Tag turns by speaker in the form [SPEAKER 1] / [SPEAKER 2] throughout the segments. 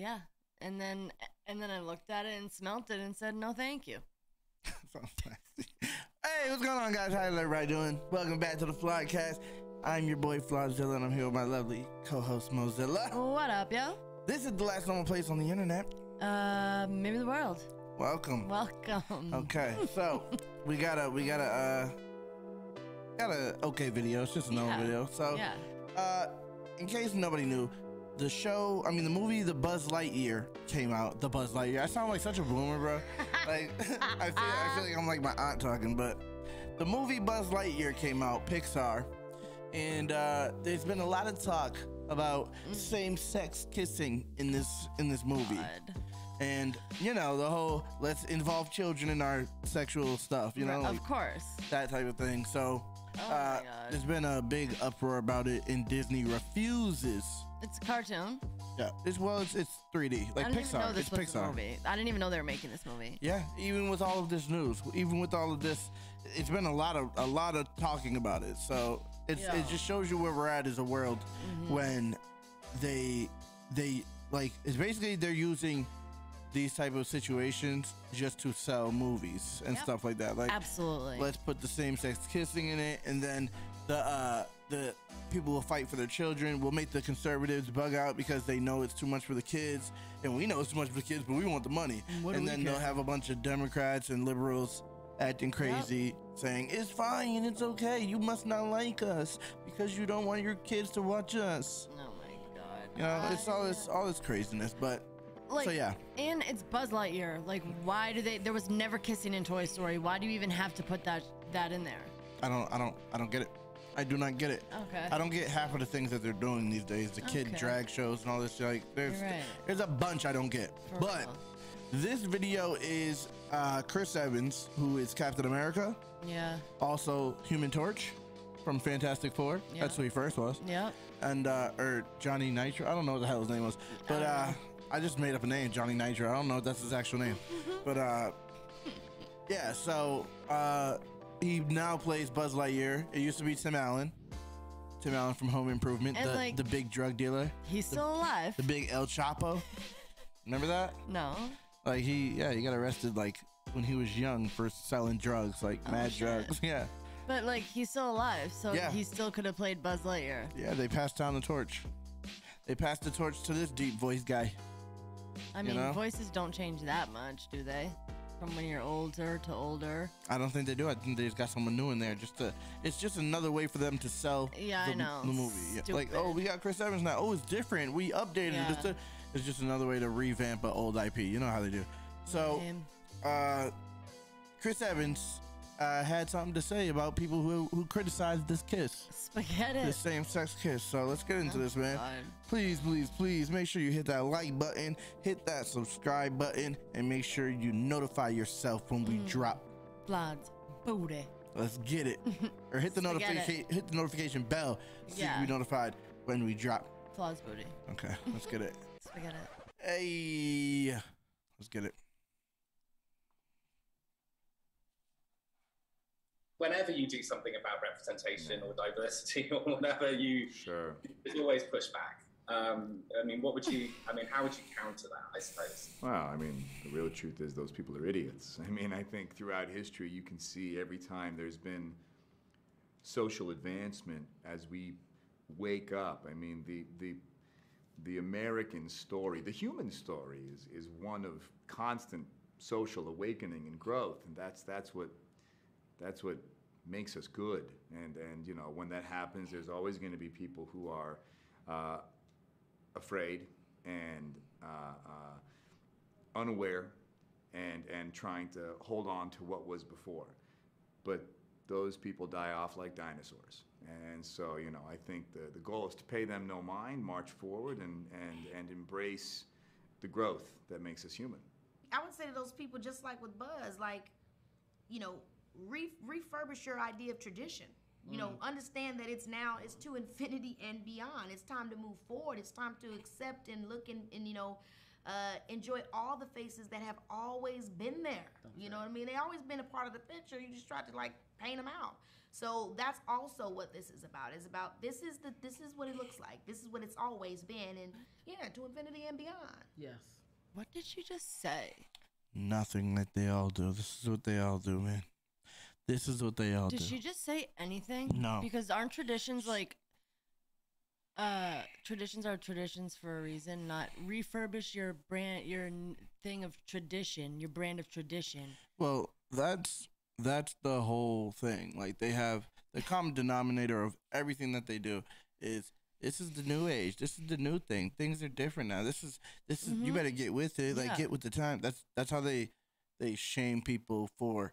[SPEAKER 1] Yeah. And then I looked at it and smelt it and said, no, thank you.
[SPEAKER 2] Sounds nasty. Hey, what's going on, guys? How is everybody doing? Welcome back to the Flawdcast. I'm your boy Flawdzilla, and I'm here with my lovely co-host Mozilla.
[SPEAKER 1] What up, yo?
[SPEAKER 2] This is the last normal place on the internet.
[SPEAKER 1] Maybe the world.
[SPEAKER 2] Welcome. Okay, so we got a okay video. It's just a normal video. So, in case nobody knew, the movie, The Buzz Lightyear came out. The Buzz Lightyear. I sound like such a boomer, bro. Like, I feel like I'm like my aunt talking, but the movie Buzz Lightyear came out, Pixar, and there's been a lot of talk about same-sex kissing in this movie.
[SPEAKER 1] God.
[SPEAKER 2] And, you know, the whole let's involve children in our sexual stuff, you know?
[SPEAKER 1] Of course.
[SPEAKER 2] That type of thing. So, there's been a big uproar about it, and Disney refuses.
[SPEAKER 1] It's a cartoon.
[SPEAKER 2] Yeah, it's 3D, like
[SPEAKER 1] I didn't
[SPEAKER 2] Pixar.
[SPEAKER 1] even know this
[SPEAKER 2] it's
[SPEAKER 1] was
[SPEAKER 2] Pixar.
[SPEAKER 1] a movie. I didn't even know they were making this movie.
[SPEAKER 2] Yeah, even with all of this news, even with all of this, it's been a lot of talking about it. So it just shows you where we're at as a world when they like it's basically they're using these type of situations just to sell movies and stuff like that. Like,
[SPEAKER 1] absolutely.
[SPEAKER 2] Let's put the same-sex kissing in it, and then the people will fight for their children. We'll make the conservatives bug out because they know it's too much for the kids, and we know it's too much for the kids, but we want the money. And then they'll have a bunch of Democrats and liberals acting crazy, saying it's fine and it's okay. You must not like us because you don't want your kids to watch us.
[SPEAKER 1] Oh my God.
[SPEAKER 2] You know, it's all this craziness, but.
[SPEAKER 1] Like,
[SPEAKER 2] so yeah,
[SPEAKER 1] and it's Buzz Lightyear. Like, why do they? There was never kissing in Toy Story. Why do you even have to put that in there?
[SPEAKER 2] I don't get it. I do not get it.
[SPEAKER 1] Okay.
[SPEAKER 2] I don't get half of the things that they're doing these days. The kid drag shows and all this. Like, there's a bunch I don't get. But this video is Chris Evans, who is Captain America. Yeah. Also Human Torch from Fantastic Four. Yeah. That's who he first was. Yeah. And or Johnny Nitro. I don't know what the hell his name was. But I just made up a name, Johnny Nitro. I don't know if that's his actual name. But yeah, so he now plays Buzz Lightyear. It used to be Tim Allen. Tim Allen from Home Improvement, the big drug dealer.
[SPEAKER 1] He's still alive.
[SPEAKER 2] The big El Chapo. Remember that?
[SPEAKER 1] No.
[SPEAKER 2] Like he got arrested like when he was young for selling drugs, like mad drugs. Yeah.
[SPEAKER 1] But like he's still alive, so he still could have played Buzz Lightyear.
[SPEAKER 2] Yeah, they passed down the torch. They passed the torch to this deep voice guy.
[SPEAKER 1] I mean, voices don't change that much, do they? From when you're older to older.
[SPEAKER 2] I don't think they do. I think they just got someone new in there. It's just another way for them to sell the movie. Yeah. Like, oh, we got Chris Evans now. Oh, it's different. We updated it. It's just another way to revamp an old IP. You know how they do. So, Chris Evans had something to say about people who criticized this kiss.
[SPEAKER 1] Spaghetti.
[SPEAKER 2] The same-sex kiss. So let's get into this, man. Please, please, please make sure you hit that like button, hit that subscribe button, and make sure you notify yourself when we drop
[SPEAKER 1] Flawd's booty.
[SPEAKER 2] Let's get it. Or hit the notification bell so you can be notified when we drop
[SPEAKER 1] Flawd's booty.
[SPEAKER 2] Okay, let's get it.
[SPEAKER 1] Spaghetti.
[SPEAKER 2] Hey, let's get it.
[SPEAKER 3] Whenever you do something about representation or diversity or whatever, there's always pushback. I mean, how would you counter that, I suppose?
[SPEAKER 4] Well, I mean, the real truth is those people are idiots. I mean, I think throughout history, you can see every time there's been social advancement as we wake up. I mean, the American story, the human story is one of constant social awakening and growth, and that's what makes us good. And you know, when that happens, there's always going to be people who are afraid and unaware and trying to hold on to what was before. But those people die off like dinosaurs. And so, you know, I think the goal is to pay them no mind, march forward, and embrace the growth that makes us human.
[SPEAKER 5] I would say to those people, just like with Buzz, like, you know, refurbish your idea of tradition. You know, understand that it's to infinity and beyond. It's time to move forward. It's time to accept and look and you know, enjoy all the faces that have always been there. You know what I mean? They always been a part of the picture. You just try to like paint them out. So that's also what this is about. It's about this is what it looks like. This is what it's always been, and yeah, to infinity and beyond.
[SPEAKER 6] Yes.
[SPEAKER 1] What did you just say?
[SPEAKER 2] Nothing like they all do. This is what they all do, man. This is what they all do.
[SPEAKER 1] Did she just say anything?
[SPEAKER 2] No.
[SPEAKER 1] Because aren't traditions like traditions are traditions for a reason, not refurbish your brand, thing of tradition, your brand of tradition.
[SPEAKER 2] Well, that's the whole thing. Like, they have the common denominator of everything that they do is this is the new age. This is the new thing. Things are different now. This is you better get with it. Like, get with the time. That's how they shame people for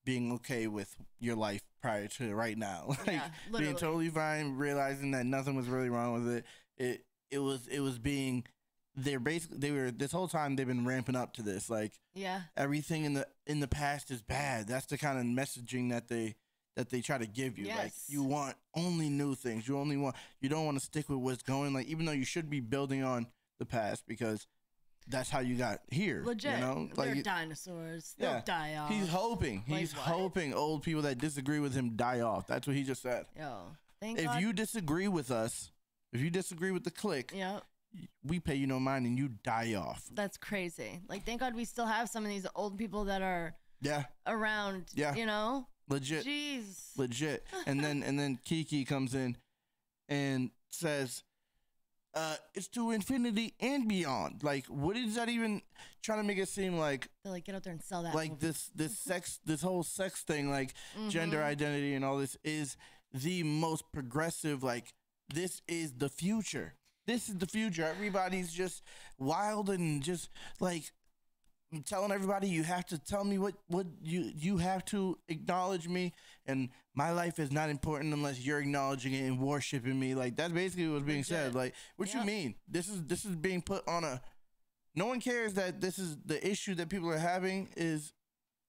[SPEAKER 2] being okay with your life prior to right now. Like, being totally fine, realizing that nothing was really wrong with it. It was being they were this whole time they've been ramping up to this. Like, everything in the past is bad. That's the kind of messaging that they try to give you. Like, you want only new things. You don't want to stick with what's going. Like, even though you should be building on the past because that's how you got here.
[SPEAKER 1] Legit.
[SPEAKER 2] You know? Like,
[SPEAKER 1] they're dinosaurs. They'll die off.
[SPEAKER 2] He's hoping old people that disagree with him die off. That's what he just said. If you disagree with us, if you disagree with the clique, we pay you no mind and you die off.
[SPEAKER 1] That's crazy. Like, thank God we still have some of these old people that are around. You know?
[SPEAKER 2] Legit.
[SPEAKER 1] Jeez.
[SPEAKER 2] Legit. And then Kiki comes in and says, it's to infinity and beyond. Like, what is that even trying to make it seem like?
[SPEAKER 1] They're like, get out there and sell that.
[SPEAKER 2] Like
[SPEAKER 1] movie.
[SPEAKER 2] this whole sex thing, like gender identity and all this is the most progressive. Like, this is the future. This is the future. Everybody's just wild and just like telling everybody you have to tell me what you have to acknowledge me, and my life is not important unless you're acknowledging it and worshiping me. Like, that's basically what's being said. Like, what you mean? This is being put on a. No one cares that this is the issue that people are having is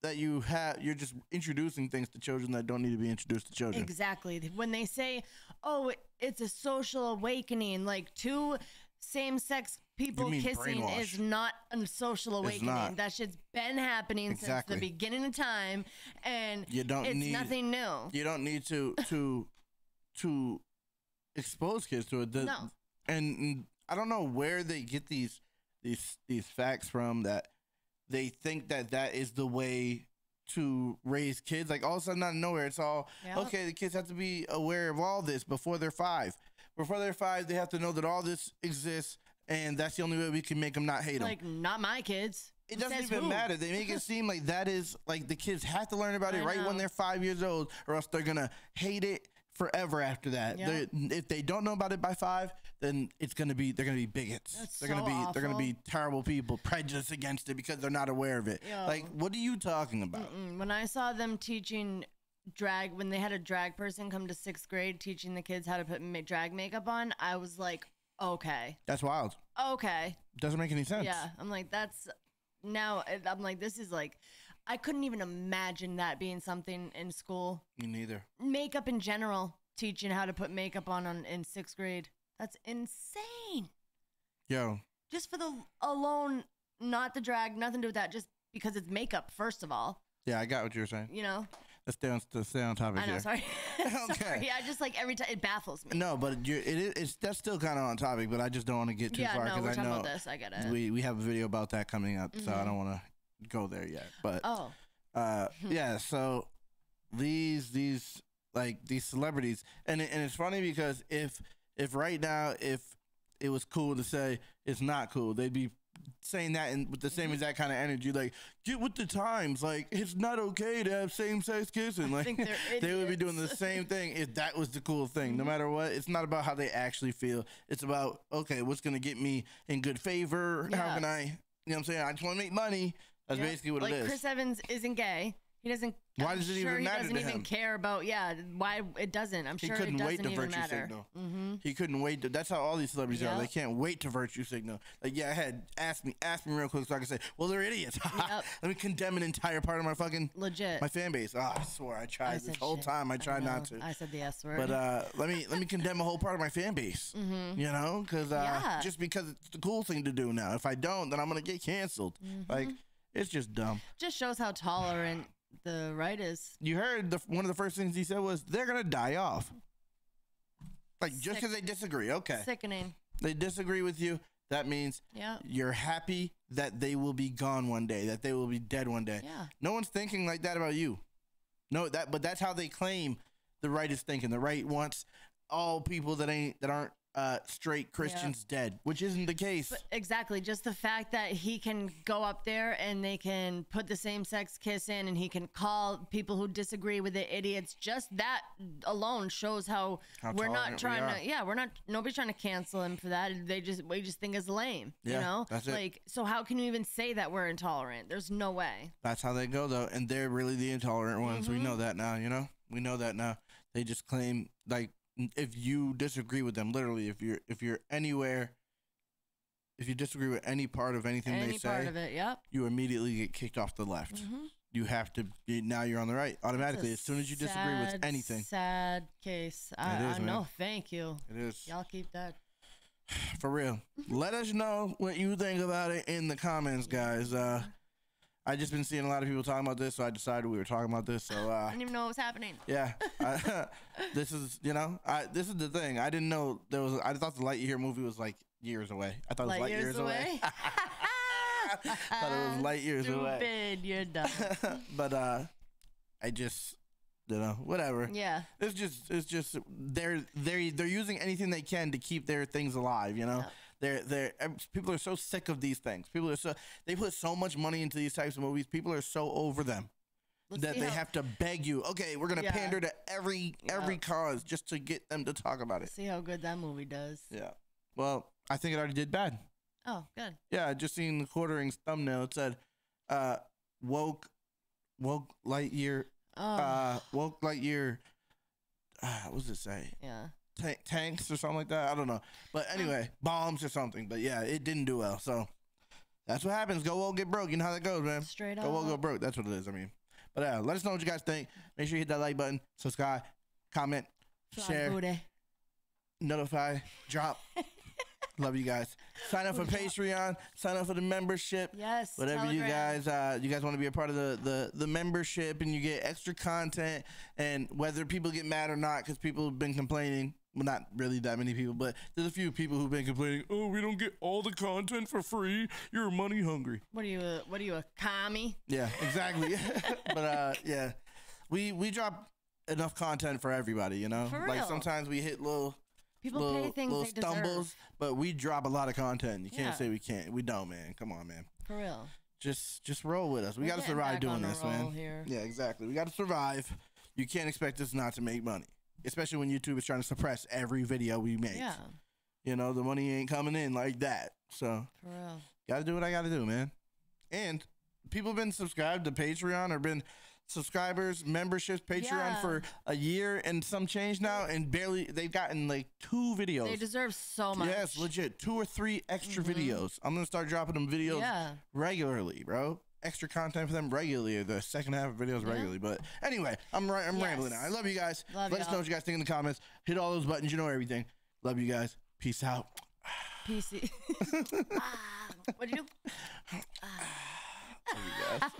[SPEAKER 2] that you're just introducing things to children that don't need to be introduced to children.
[SPEAKER 1] Exactly. When they say, "Oh, it's a social awakening," like two same-sex people kissing is not a social awakening. That shit's been happening since the beginning of time, and it's nothing new.
[SPEAKER 2] You don't need to expose kids to it. No. And I don't know where they get these facts from that they think that is the way to raise kids. Like, all of a sudden, out of nowhere, it's all okay. The kids have to be aware of all this before they're 5. Before they're 5, they have to know that all this exists, and that's the only way we can make them not hate them.
[SPEAKER 1] Like, not my kids.
[SPEAKER 2] It doesn't even matter. They make it seem like that is, like, the kids have to learn about it right when they're 5 years old, or else they're going to hate it forever after that. If they don't know about it by 5, then they're going to be bigots. They're going to be terrible people, prejudiced against it because they're not aware of it. Like, what are you talking about?
[SPEAKER 1] When I saw them teaching drag, when they had a drag person come to 6th grade teaching the kids how to put drag makeup on, I was like, okay,
[SPEAKER 2] that's wild.
[SPEAKER 1] Okay,
[SPEAKER 2] doesn't make any sense.
[SPEAKER 1] I'm like, I'm like, this is like, I couldn't even imagine that being something in school.
[SPEAKER 2] Me neither.
[SPEAKER 1] Makeup in general, teaching how to put makeup on in 6th grade, that's insane. Just for the alone, not the drag, nothing to do with that, just because it's makeup, first of all.
[SPEAKER 2] I got what you were saying.
[SPEAKER 1] You know,
[SPEAKER 2] let's stay on topic.
[SPEAKER 1] I know,
[SPEAKER 2] here.
[SPEAKER 1] sorry.
[SPEAKER 2] Okay.
[SPEAKER 1] Sorry, I just like every time it baffles me.
[SPEAKER 2] No, but that's still kind of on topic. But I just don't want to get too far
[SPEAKER 1] because
[SPEAKER 2] I
[SPEAKER 1] talking
[SPEAKER 2] know
[SPEAKER 1] about this. I get it.
[SPEAKER 2] We have a video about that coming up, so I don't want to go there yet. But so these celebrities, and it's funny because if right now if it was cool to say it's not cool, they'd be saying that with the same exact kind of energy, like, get with the times, like, it's not okay to have same-sex kissing. Like, they would be doing the same thing if that was the cool thing. No matter what, it's not about how they actually feel. It's about, okay, what's gonna get me in good favor? How can I, you know what I'm saying? I just want to make money. That's basically what it is.
[SPEAKER 1] Chris Evans isn't gay. He doesn't.
[SPEAKER 2] Why does it even matter to him?
[SPEAKER 1] He doesn't even care about. Yeah, why it doesn't. I'm sure it doesn't even matter. He couldn't wait to virtue signal.
[SPEAKER 2] He couldn't wait to. That's how all these celebrities are. They can't wait to virtue signal. Like, yeah, ask me real quick so I can say, well, they're idiots. Let me condemn an entire part of my fucking my fan base. Oh, I swear I tried this whole time. I tried not to.
[SPEAKER 1] I said the S word.
[SPEAKER 2] But let me condemn a whole part of my fan base. You know, because just because it's the cool thing to do now. If I don't, then I'm gonna get canceled. Like, it's just dumb.
[SPEAKER 1] Just shows how tolerant the right is.
[SPEAKER 2] You heard one of the first things he said was they're gonna die off. Like, just because they disagree. Okay.
[SPEAKER 1] Sickening.
[SPEAKER 2] They disagree with you. That means you're happy that they will be gone one day, that they will be dead one day.
[SPEAKER 1] Yeah.
[SPEAKER 2] No one's thinking like that about you. No, but that's how they claim the right is thinking. The right wants all people that aren't straight Christians dead, which isn't the case.
[SPEAKER 1] But exactly. Just the fact that he can go up there and they can put the same-sex kiss in, and he can call people who disagree with it idiots. Just that alone shows how we're not trying to. Yeah, nobody's trying to cancel him for that. We just think it's lame.
[SPEAKER 2] Yeah,
[SPEAKER 1] you know,
[SPEAKER 2] that's it.
[SPEAKER 1] Like, so how can you even say that we're intolerant? There's no way.
[SPEAKER 2] That's how they go though, and they're really the intolerant ones. We know that now. You know, we know that now. They just claim like. If you disagree with them, literally, if you're anywhere, if you disagree with any part of anything they say,
[SPEAKER 1] part of it,
[SPEAKER 2] you immediately get kicked off the left. You have to. Now you're on the right automatically as soon as you disagree with anything.
[SPEAKER 1] Sad case. I know. Thank you.
[SPEAKER 2] It is.
[SPEAKER 1] Y'all keep that.
[SPEAKER 2] For real. Let us know what you think about it in the comments, guys. I just been seeing a lot of people talking about this, so I decided we were talking about this. So
[SPEAKER 1] I didn't even know what was happening.
[SPEAKER 2] Yeah, this is this is the thing. I didn't know there was. I thought the Lightyear movie was like years away. I thought it was light years away. I thought it was light years away.
[SPEAKER 1] Stupid, you're dumb.
[SPEAKER 2] But I just whatever.
[SPEAKER 1] Yeah.
[SPEAKER 2] It's just they're using anything they can to keep their things alive. You know. Yeah. People are so sick of these things. They put so much money into these types of movies. People are so over them that they have to beg you. Okay, we're gonna pander to every cause just to get them to talk about it.
[SPEAKER 1] See how good that movie does.
[SPEAKER 2] Yeah. Well, I think it already did bad.
[SPEAKER 1] Oh, good.
[SPEAKER 2] Yeah, I just seen the quartering's thumbnail. It said, woke Lightyear. Woke Lightyear. What does it say?
[SPEAKER 1] Yeah.
[SPEAKER 2] Tanks or something like that. I don't know. But anyway, bombs or something. But yeah, it didn't do well. So that's what happens. Go woke, get broke. You know how that goes, man.
[SPEAKER 1] Straight up.
[SPEAKER 2] Go woke, go broke. That's what it is. I mean. But yeah, let us know what you guys think. Make sure you hit that like button, subscribe, comment, share, notify, drop. Love you guys. Sign up for Patreon. Sign up for the membership.
[SPEAKER 1] Yes.
[SPEAKER 2] Whatever you guys want to be a part of the membership, and you get extra content. And whether people get mad or not, because people have been complaining. Well, not really that many people, but there's a few people who've been complaining. Oh, we don't get all the content for free. You're money hungry.
[SPEAKER 1] What are you, a commie?
[SPEAKER 2] Yeah, exactly. But yeah, we drop enough content for everybody. You know,
[SPEAKER 1] for real.
[SPEAKER 2] Like sometimes we hit little
[SPEAKER 1] pay things
[SPEAKER 2] little
[SPEAKER 1] they
[SPEAKER 2] stumbles,
[SPEAKER 1] deserve.
[SPEAKER 2] But we drop a lot of content. You can't say we can't. We don't, man. Come on, man.
[SPEAKER 1] For real.
[SPEAKER 2] Just roll with us. We got to survive doing this, man. Here. Yeah, exactly. We got to survive. You can't expect us not to make money, especially when YouTube is trying to suppress every video we make.
[SPEAKER 1] Yeah.
[SPEAKER 2] You know, the money ain't coming in like that. So,
[SPEAKER 1] for real.
[SPEAKER 2] Got to do what I got to do, man. And people have been subscribed to Patreon or been subscribers, memberships, Patreon for a year and some change now, and they've gotten like 2 videos.
[SPEAKER 1] They deserve so much.
[SPEAKER 2] Yes, legit. 2 or 3 extra videos. I'm gonna start dropping them videos regularly, bro. Extra content for them regularly. The second half of videos regularly. But anyway, I'm rambling now. I love you guys. Let us know what you guys think in the comments. Hit all those buttons. You know everything. Love you guys. Peace out.
[SPEAKER 1] Peace. What'd you do?
[SPEAKER 2] Love you guys.